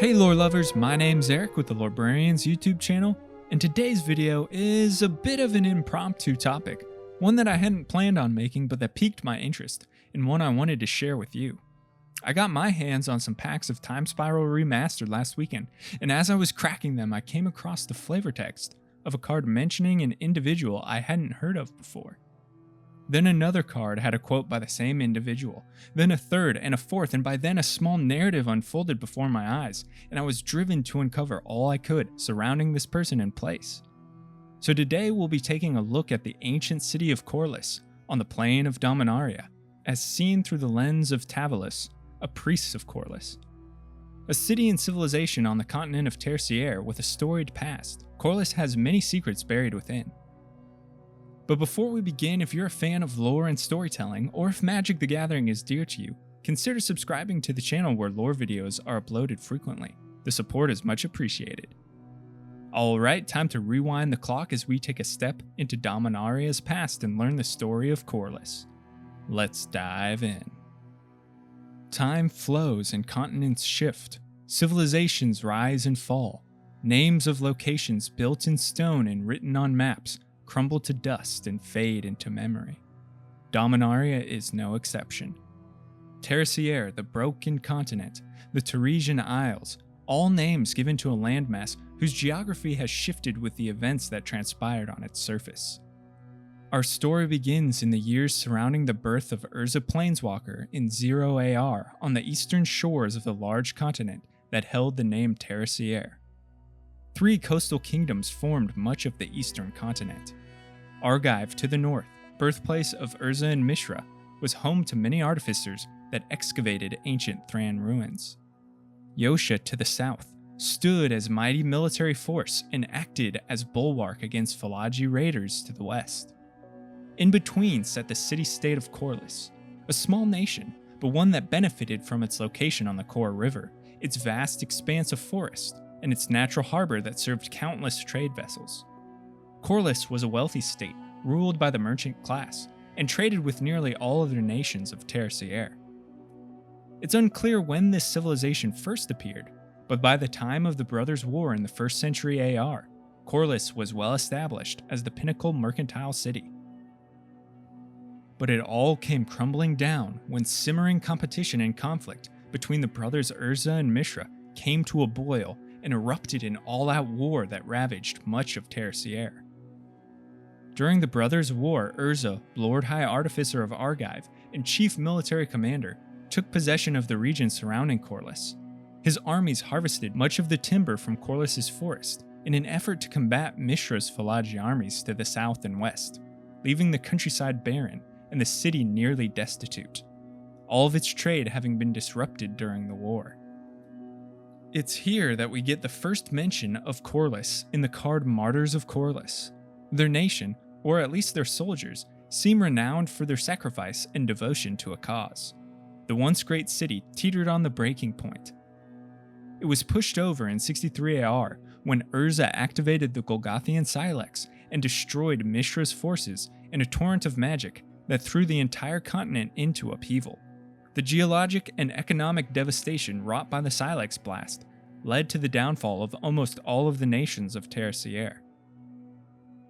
Hey lore lovers, my name's Eric with the Lorebrarians YouTube channel, and today's video is a bit of an impromptu topic, one that I hadn't planned on making but that piqued my interest, and one I wanted to share with you. I got my hands on some packs of Time Spiral Remastered last weekend, and as I was cracking them I came across the flavor text of a card mentioning an individual I hadn't heard of before. Then another card had a quote by the same individual, then a third and a fourth, and by then a small narrative unfolded before my eyes, and I was driven to uncover all I could surrounding this person and place. So today we'll be taking a look at the ancient city of Korlis on the plain of Dominaria, as seen through the lens of Tavalis, a priest of Korlis. A city and civilization on the continent of Tertiaire with a storied past, Korlis has many secrets buried within. But before we begin, if you're a fan of lore and storytelling, or if Magic the Gathering is dear to you, consider subscribing to the channel where lore videos are uploaded frequently. The support is much appreciated. Alright, time to rewind the clock as we take a step into Dominaria's past and learn the story of Korlis. Let's dive in. Time flows and continents shift. Civilizations rise and fall. Names of locations built in stone and written on maps crumble to dust and fade into memory. Dominaria is no exception. Tertiaire, the broken continent, the Teresian Isles, all names given to a landmass whose geography has shifted with the events that transpired on its surface. Our story begins in the years surrounding the birth of Urza Planeswalker in 0 AR on the eastern shores of the large continent that held the name Tertiaire. 3 coastal kingdoms formed much of the eastern continent. Argive to the north, birthplace of Urza and Mishra, was home to many artificers that excavated ancient Thran ruins. Yosha to the south stood as mighty military force and acted as bulwark against Phalagi raiders to the west. In between sat the city-state of Korlis, a small nation, but one that benefited from its location on the Kor River, its vast expanse of forest, and its natural harbor that served countless trade vessels. Korlis was a wealthy state, ruled by the merchant class, and traded with nearly all other nations of Tertiaire. It's unclear when this civilization first appeared, but by the time of the Brothers' War in the 1st century AR, Korlis was well established as the pinnacle mercantile city. But it all came crumbling down when simmering competition and conflict between the brothers Urza and Mishra came to a boil and erupted in all-out war that ravaged much of Tertiaire. During the Brothers' War, Urza, Lord High Artificer of Argive and Chief Military Commander, took possession of the region surrounding Korlis. His armies harvested much of the timber from Korlis' forest in an effort to combat Mishra's Phalagi armies to the south and west, leaving the countryside barren and the city nearly destitute, all of its trade having been disrupted during the war. It's here that we get the first mention of Korlis in the card Martyrs of Korlis. Their nation, or at least their soldiers, seem renowned for their sacrifice and devotion to a cause. The once great city teetered on the breaking point. It was pushed over in 63 AR when Urza activated the Golgothian Silex and destroyed Mishra's forces in a torrent of magic that threw the entire continent into upheaval. The geologic and economic devastation wrought by the Silex blast led to the downfall of almost all of the nations of Tertiaire.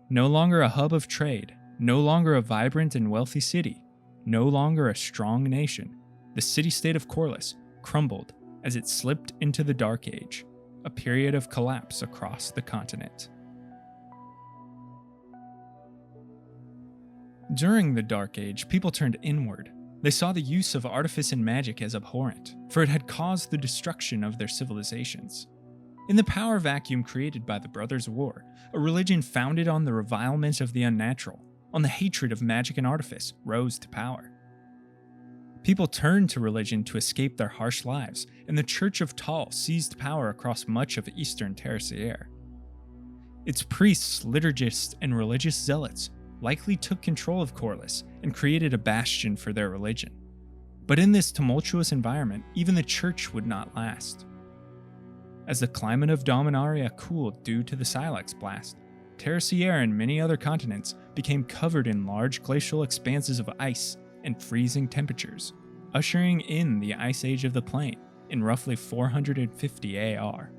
No longer a hub of trade, no longer a vibrant and wealthy city, no longer a strong nation, the city-state of Korlis crumbled as it slipped into the Dark Age, a period of collapse across the continent. During the Dark Age, people turned inward. They saw the use of artifice and magic as abhorrent, for it had caused the destruction of their civilizations. In the power vacuum created by the Brothers' War, a religion founded on the revilement of the unnatural, on the hatred of magic and artifice, rose to power. People turned to religion to escape their harsh lives, and the Church of Tal seized power across much of eastern Tertiaire. Its priests, liturgists, and religious zealots likely took control of Korlis and created a bastion for their religion. But in this tumultuous environment, even the church would not last. As the climate of Dominaria cooled due to the Silex blast, Tertiaire and many other continents became covered in large glacial expanses of ice and freezing temperatures, ushering in the Ice Age of the Plain, in roughly 450 AR.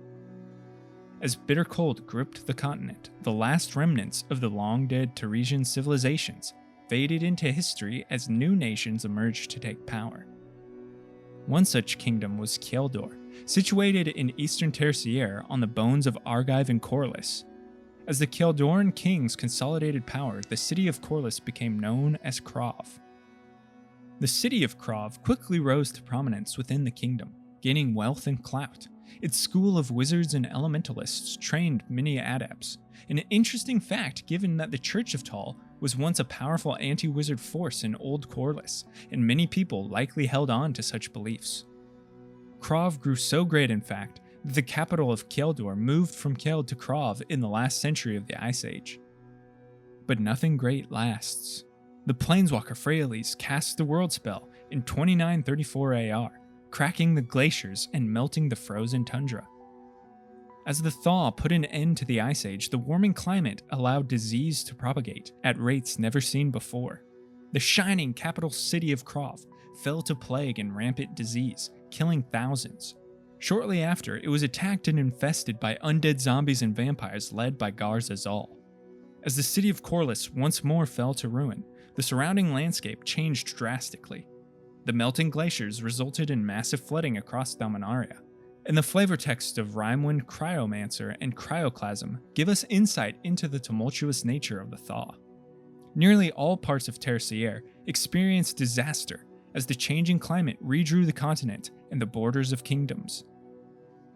As bitter cold gripped the continent, the last remnants of the long-dead Teresian civilizations faded into history as new nations emerged to take power. One such kingdom was Kjeldor, situated in eastern Tertiaire on the bones of Argive and Korlis. As the Kjeldoran kings consolidated power, the city of Korlis became known as Krov. The city of Krov quickly rose to prominence within the kingdom, gaining wealth and clout. Its school of wizards and elementalists trained many adepts, an interesting fact given that the Church of Tal was once a powerful anti-wizard force in Old Korlis, and many people likely held on to such beliefs. Krov grew so great, in fact, that the capital of Kjeldor moved from Kjeld to Krov in the last century of the Ice Age. But nothing great lasts. The planeswalker Freyalise cast the World Spell in 2934 AR, cracking the glaciers and melting the frozen tundra. As the thaw put an end to the Ice Age, the warming climate allowed disease to propagate at rates never seen before. The shining capital city of Krov fell to plague and rampant disease, killing thousands. Shortly after, it was attacked and infested by undead zombies and vampires led by Garza Zal. As the city of Korlis once more fell to ruin, the surrounding landscape changed drastically. The melting glaciers resulted in massive flooding across Dominaria, and the flavor text of Rhymewind Cryomancer and Cryoclasm give us insight into the tumultuous nature of the thaw. Nearly all parts of Tertiaire experienced disaster as the changing climate redrew the continent and the borders of kingdoms.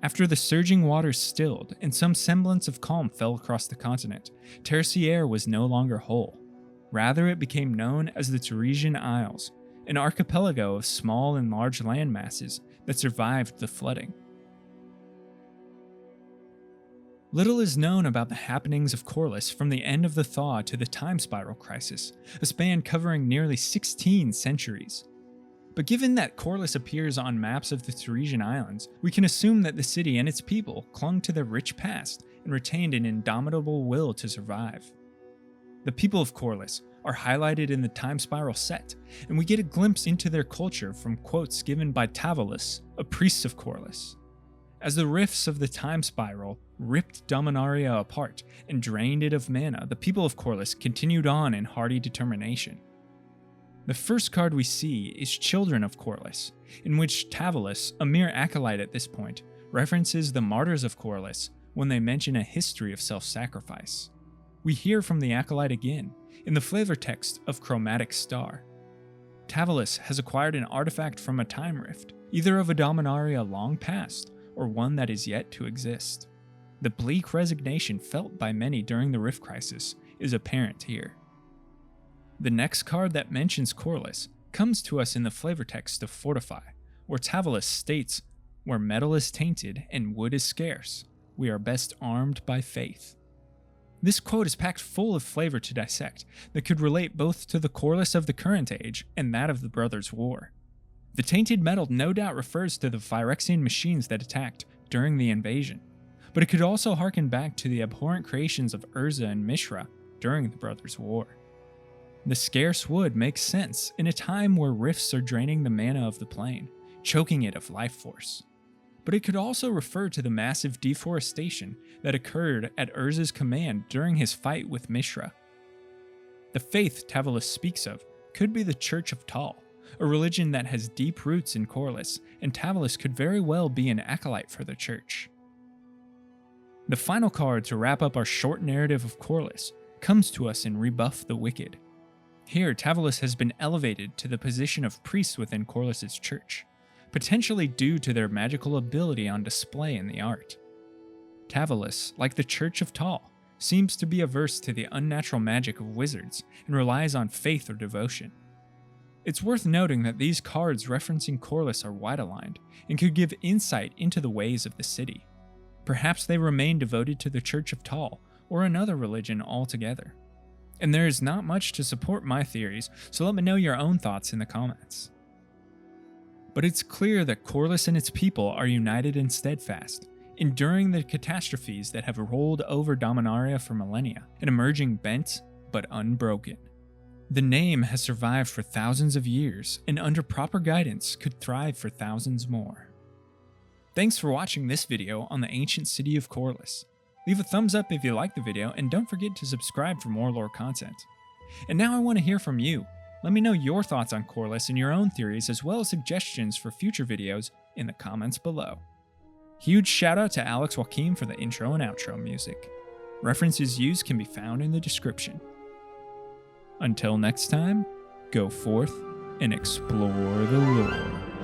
After the surging waters stilled and some semblance of calm fell across the continent, Tertiaire was no longer whole. Rather, it became known as the Teresian Isles, an archipelago of small and large land masses that survived the flooding. Little is known about the happenings of Korlis from the end of the thaw to the time spiral crisis, a span covering nearly 16 centuries. But given that Korlis appears on maps of the Teresian Islands, we can assume that the city and its people clung to their rich past and retained an indomitable will to survive. The people of Korlis are highlighted in the time spiral set, and we get a glimpse into their culture from quotes given by Tavalis, a priest of Korlis. As the rifts of the time spiral ripped Dominaria apart and drained it of mana, the people of Korlis continued on in hardy determination. The first card we see is Children of Korlis, in which Tavalis, a mere acolyte at this point, references the martyrs of Korlis when they mention a history of self-sacrifice. We hear from the acolyte again in the flavor text of Chromatic Star. Tavalis has acquired an artifact from a time rift, either of a Dominaria long past or one that is yet to exist. The bleak resignation felt by many during the Rift Crisis is apparent here. The next card that mentions Korlis comes to us in the flavor text of Fortify, where Tavalis states, "Where metal is tainted and wood is scarce, we are best armed by faith." This quote is packed full of flavor to dissect that could relate both to the Korlis of the current age and that of the Brothers' War. The tainted metal no doubt refers to the Phyrexian machines that attacked during the invasion, but it could also harken back to the abhorrent creations of Urza and Mishra during the Brothers' War. The scarce wood makes sense in a time where rifts are draining the mana of the plane, choking it of life force. But it could also refer to the massive deforestation that occurred at Urza's command during his fight with Mishra. The faith Tavalis speaks of could be the Church of Tal, a religion that has deep roots in Korlis, and Tavalis could very well be an acolyte for the church. The final card to wrap up our short narrative of Korlis comes to us in Rebuff the Wicked. Here, Tavalis has been elevated to the position of priest within Korlis' church, potentially due to their magical ability on display in the art. Tavalis, like the Church of Tal, seems to be averse to the unnatural magic of wizards and relies on faith or devotion. It's worth noting that these cards referencing Korlis are wide-aligned and could give insight into the ways of the city. Perhaps they remain devoted to the Church of Tal or another religion altogether. And there is not much to support my theories, so let me know your own thoughts in the comments. But it's clear that Korlis and its people are united and steadfast, enduring the catastrophes that have rolled over Dominaria for millennia, and emerging bent but unbroken. The name has survived for thousands of years, and under proper guidance could thrive for thousands more. Thanks for watching this video on the ancient city of Korlis. Leave a thumbs up if you liked the video, and don't forget to subscribe for more lore content. And now I want to hear from you. Let me know your thoughts on Korlis and your own theories, as well as suggestions for future videos in the comments below. Huge shout out to Alex Joaquim for the intro and outro music. References used can be found in the description. Until next time, go forth and explore the lore.